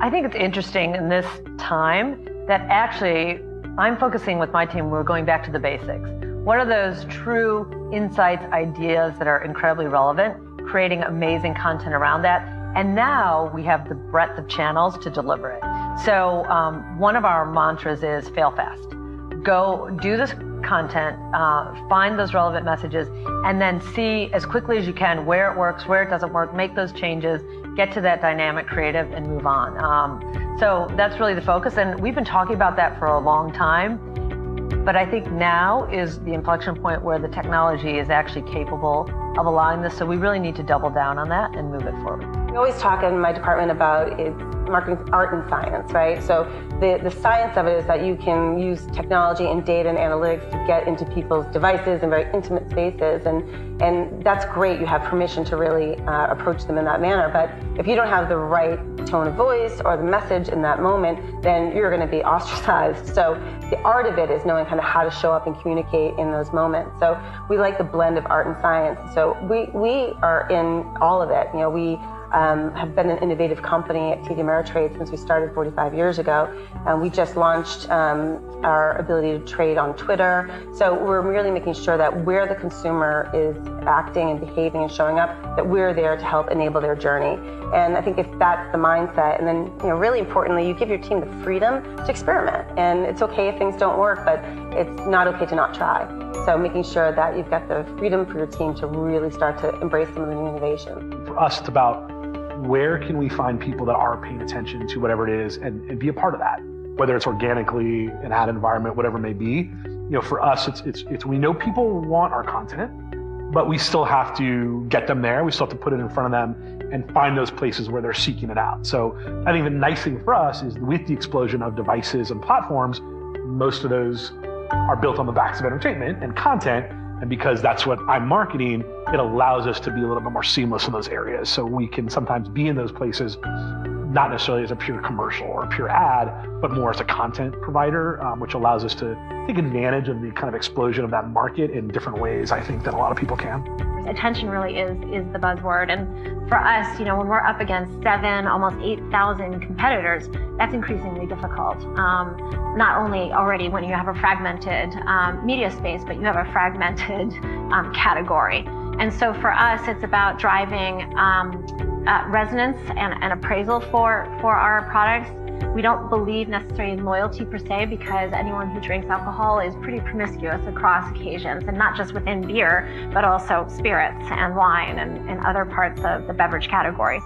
I think it's interesting in this time that actually I'm focusing with my team, we're going back to the basics. What are those true insights, ideas that are incredibly relevant, creating amazing content around that, and now we have the breadth of channels to deliver it. So one of our mantras is fail fast. Go do this content, find those relevant messages, and then see as quickly as you can where it works, where it doesn't work, make those changes, get to that dynamic creative and move on. So that's really the focus, and we've been talking about that for a long time, but I think now is the inflection point where the technology is actually capable of allowing this, so we really need to double down on that and move it forward. We always talk in my department about marketing art and science, right? So the science of it is that you can use technology and data and analytics to get into people's devices and very intimate spaces, and that's great. You have permission to really approach them in that manner, but if you don't have the right tone of voice or the message in that moment, then you're going to be ostracized. So the art of it is knowing kind of how to show up and communicate in those moments. So we like the blend of art and science. So we are in all of it. You know, we have been an innovative company at Ameritrade since we started 45 years ago. We just launched our ability to trade on Twitter. So we're really making sure that where the consumer is acting and behaving and showing up, that we're there to help enable their journey. And I think if that's the mindset, and then really importantly, you give your team the freedom to experiment. And it's okay if things don't work, but it's not okay to not try. So making sure that you've got the freedom for your team to really start to embrace some of the new innovation. For us, it's about where can we find people that are paying attention to whatever it is and be a part of that, whether it's organically, an ad environment, whatever it may be. For us, it's we know people want our content, but we still have to get them there. We still have to put it in front of them and find those places where they're seeking it out. So I think the nice thing for us is with the explosion of devices and platforms, most of those are built on the backs of entertainment and content. And because that's what I'm marketing, it allows us to be a little bit more seamless in those areas. So we can sometimes be in those places, not necessarily as a pure commercial or a pure ad, but more as a content provider, which allows us to take advantage of the kind of explosion of that market in different ways, I think, than a lot of people can. Attention really is the buzzword. And for us, when we're up against 7, almost 8,000 competitors, that's increasingly difficult. Not only already when you have a fragmented media space, but you have a fragmented category. And so for us, it's about driving resonance and appraisal for our products. We don't believe necessarily in loyalty per se, because anyone who drinks alcohol is pretty promiscuous across occasions, and not just within beer, but also spirits and wine and other parts of the beverage category.